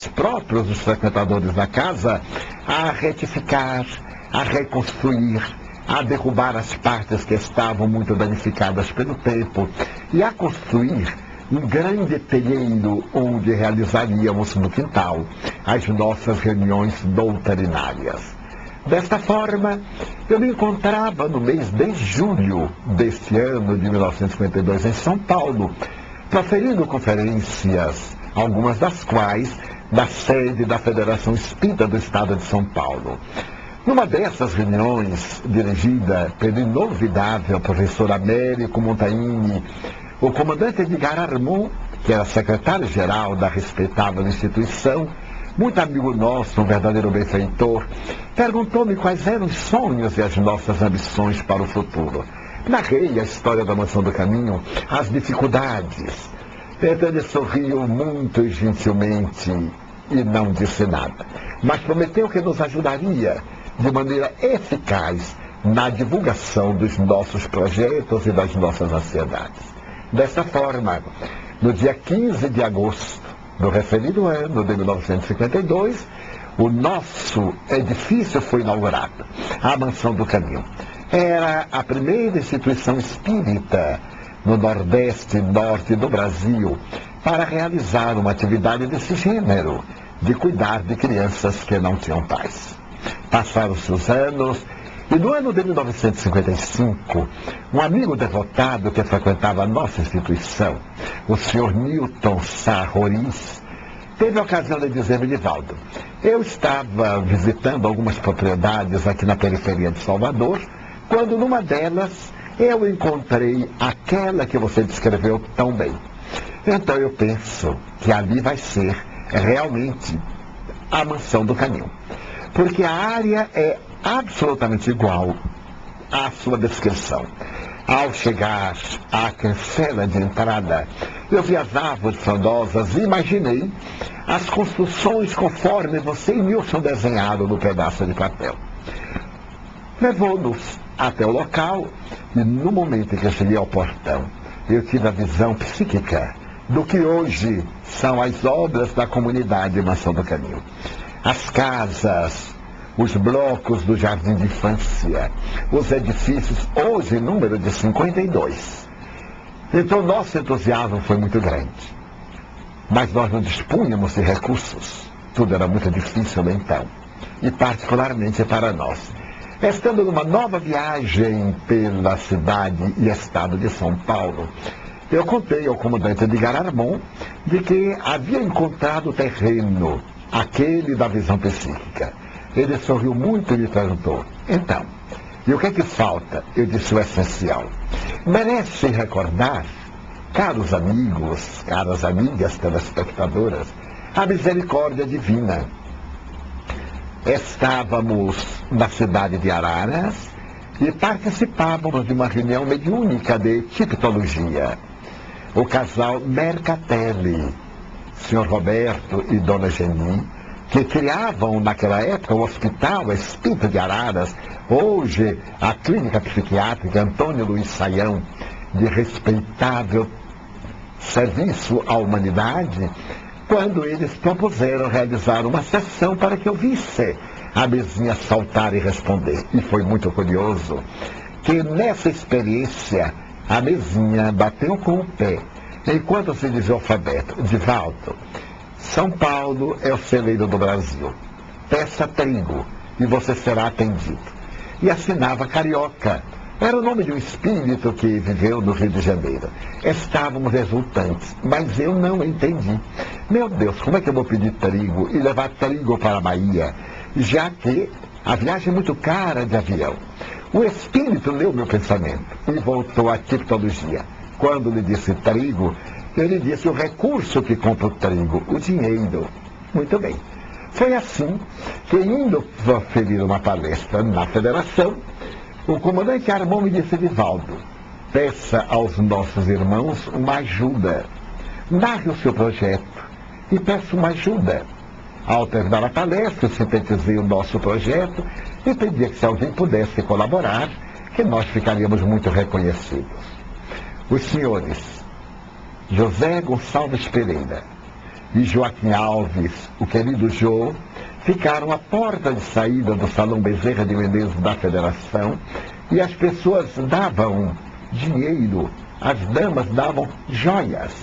próprios dos frequentadores da casa a retificar, a reconstruir, a derrubar as partes que estavam muito danificadas pelo tempo e a construir um grande telheiro onde realizaríamos no quintal as nossas reuniões doutrinárias. Desta forma, eu me encontrava no mês de julho deste ano de 1952 em São Paulo, proferindo conferências, algumas das quais da sede da Federação Espírita do Estado de São Paulo. Numa dessas reuniões, dirigida pelo inovidável professor Américo Montaini, o comandante Edgar Armon, que era secretário-geral da respeitável instituição, muito amigo nosso, um verdadeiro benfeitor, perguntou-me quais eram os sonhos e as nossas ambições para o futuro. Narrei a história da Mansão do Caminho, as dificuldades. Então ele sorriu muito gentilmente e não disse nada, mas prometeu que nos ajudaria de maneira eficaz na divulgação dos nossos projetos e das nossas ansiedades. Dessa forma, no dia 15 de agosto do referido ano de 1952, o nosso edifício foi inaugurado, a Mansão do Caminho. Era a primeira instituição espírita no Nordeste e Norte do Brasil para realizar uma atividade desse gênero, de cuidar de crianças que não tinham pais. Passaram-se os anos, e no ano de 1955, um amigo devotado que frequentava a nossa instituição, o senhor Newton Sá Roriz, teve a ocasião de dizer-me: Divaldo, eu estava visitando algumas propriedades aqui na periferia de Salvador, quando numa delas eu encontrei aquela que você descreveu tão bem. Então eu penso que ali vai ser realmente a Mansão do Caminho, porque a área é absolutamente igual à sua descrição. Ao chegar à cancela de entrada, eu vi as árvores frondosas e imaginei as construções conforme você e Nilson desenharam no pedaço de papel. Levou-nos até o local e no momento em que eu cheguei ao portão, eu tive a visão psíquica do que hoje são as obras da comunidade Mansão do Caminho. As casas, os blocos do jardim de infância, os edifícios, hoje em número de 52. Então nosso entusiasmo foi muito grande. Mas nós não dispunhamos de recursos. Tudo era muito difícil então. E particularmente para nós. Estando numa nova viagem pela cidade e estado de São Paulo, eu contei ao comandante Edgar Armon de que havia encontrado o terreno, aquele da visão psíquica. Ele sorriu muito e me perguntou: então, e o que é que falta? Eu disse o essencial. Merece recordar, caros amigos, caras amigas telespectadoras, a misericórdia divina. Estávamos na cidade de Araras e participávamos de uma reunião mediúnica de tipologia. O casal Mercatelli, senhor Roberto e dona Geni, que criavam naquela época o Hospital Espírita de Araras, hoje a Clínica Psiquiátrica Antônio Luiz Saião, de respeitável serviço à humanidade, quando eles propuseram realizar uma sessão para que eu visse a mesinha saltar e responder. E foi muito curioso que nessa experiência a mesinha bateu com o pé, enquanto se dizia o alfabeto: Divaldo, São Paulo é o celeiro do Brasil. Peça trigo e você será atendido. E assinava Carioca. Era o nome de um espírito que viveu no Rio de Janeiro. Estávamos exultantes, mas eu não entendi. Meu Deus, como é que eu vou pedir trigo e levar trigo para a Bahia, já que a viagem é muito cara de avião? O espírito leu meu pensamento e voltou à tipologia. Quando lhe disse trigo, ele disse o recurso que compra o trigo, o dinheiro. Muito bem. Foi assim que, indo proferir uma palestra na federação, o comandante Armon me disse: Divaldo, peça aos nossos irmãos uma ajuda. Narre o seu projeto e peça uma ajuda. Ao terminar a palestra, eu sintetizei o nosso projeto e pedi que, se alguém pudesse colaborar, que nós ficaríamos muito reconhecidos. Os senhores José Gonçalves Pereira, e Joaquim Alves, o querido Jô, ficaram à porta de saída do Salão Bezerra de Menezes da Federação e as pessoas davam dinheiro, as damas davam joias.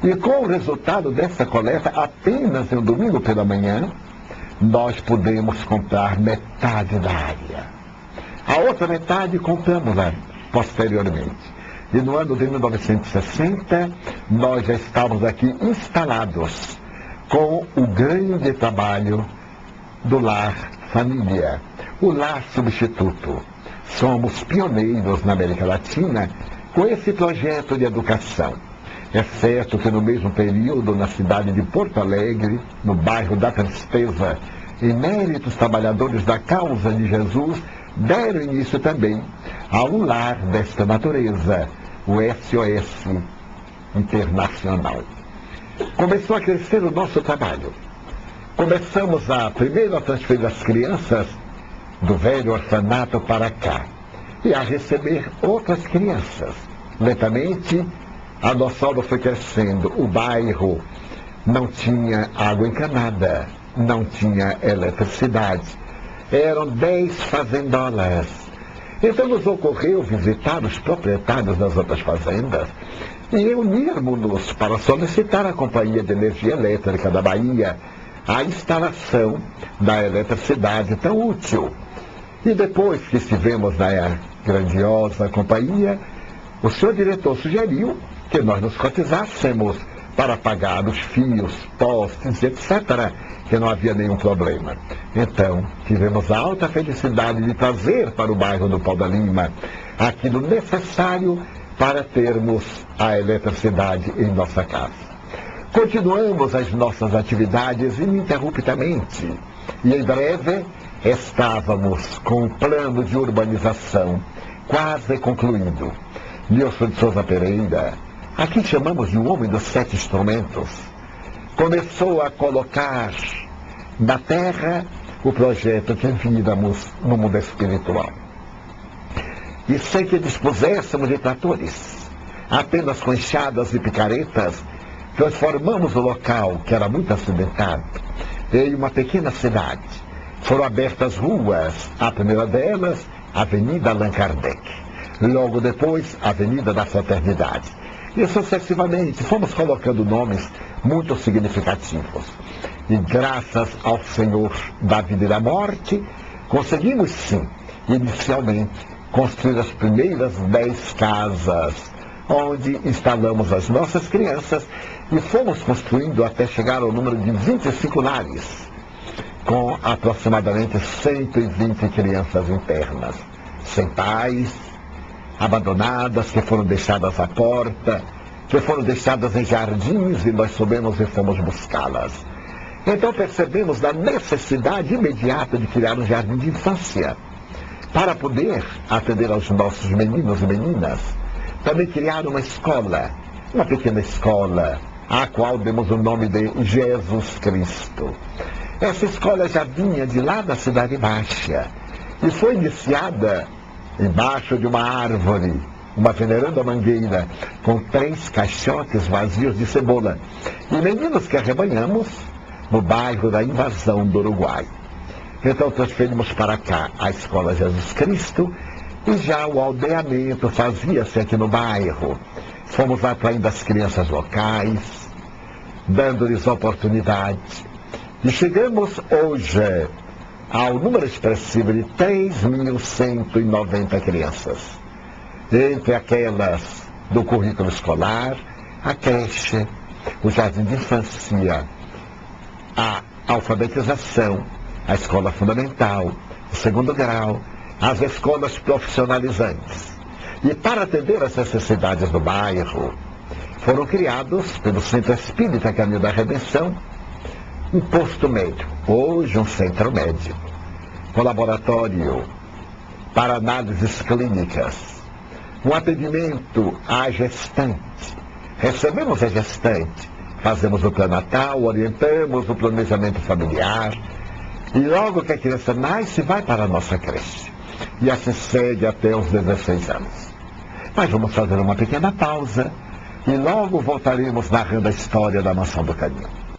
E com o resultado dessa coleta, apenas no domingo pela manhã, nós pudemos comprar metade da área. A outra metade compramos lá posteriormente. E no ano de 1960, nós já estávamos aqui instalados com o grande trabalho do Lar Família, o Lar Substituto. Somos pioneiros na América Latina com esse projeto de educação. É certo que no mesmo período, na cidade de Porto Alegre, no bairro da Tristeza, eméritos trabalhadores da causa de Jesus deram início também a um lar desta natureza, o SOS Internacional. Começou a crescer o nosso trabalho. Começamos primeiro a transferir as crianças do velho orfanato para cá e a receber outras crianças. Lentamente, a nossa obra foi crescendo. O bairro não tinha água encanada, não tinha eletricidade. Eram 10 fazendolas. Então nos ocorreu visitar os proprietários das outras fazendas e unirmos-nos para solicitar à Companhia de Energia Elétrica da Bahia a instalação da eletricidade tão útil. E depois que estivemos na grandiosa companhia, o senhor diretor sugeriu que nós nos cotizássemos para pagar os fios, postes, etc., que não havia nenhum problema. Então, tivemos a alta felicidade de trazer para o bairro do Pau da Lima aquilo necessário para termos a eletricidade em nossa casa. Continuamos as nossas atividades ininterruptamente e em breve estávamos com o plano de urbanização quase concluído. Nilson de Souza Pereira, aqui chamamos de um homem dos 7 instrumentos, começou a colocar na terra o projeto que víamos no mundo espiritual. E sem que dispuséssemos de tratores, apenas com enxadas e picaretas, transformamos o local, que era muito acidentado, em uma pequena cidade. Foram abertas ruas, a primeira delas, Avenida Allan Kardec. Logo depois, Avenida da Fraternidade. E sucessivamente fomos colocando nomes muito significativos. E graças ao Senhor da vida e da morte, conseguimos sim, inicialmente, construir as primeiras 10 casas, onde instalamos as nossas crianças e fomos construindo até chegar ao número de 25 lares, com aproximadamente 120 crianças internas, sem pais, abandonadas, que foram deixadas à porta, que foram deixadas em jardins e nós soubemos e fomos buscá-las. Então percebemos da necessidade imediata de criar um jardim de infância, para poder atender aos nossos meninos e meninas. Também criar uma escola, uma pequena escola, à qual demos o nome de Jesus Cristo. Essa escola já vinha de lá da Cidade Baixa e foi iniciada embaixo de uma árvore, uma veneranda mangueira, com 3 caixotes vazios de cebola. E meninos que arrebanhamos no bairro da Invasão do Uruguai. Então transferimos para cá a Escola Jesus Cristo e já o aldeamento fazia-se aqui no bairro. Fomos atraindo as crianças locais, dando-lhes oportunidade. E chegamos hoje ao número expressivo de 3.190 crianças. Entre aquelas do currículo escolar, a creche, o jardim de infância, a alfabetização, a escola fundamental, o segundo grau, as escolas profissionalizantes. E para atender às necessidades do bairro, foram criados pelo Centro Espírita Caminho da Redenção um posto médico, hoje um centro médico, um laboratório para análises clínicas, um atendimento à gestante. Recebemos a gestante, fazemos o plano natal, orientamos o planejamento familiar, e logo que a criança nasce, vai para a nossa creche. E assim segue até os 16 anos. Mas vamos fazer uma pequena pausa e logo voltaremos narrando a história da Mansão do Caminho.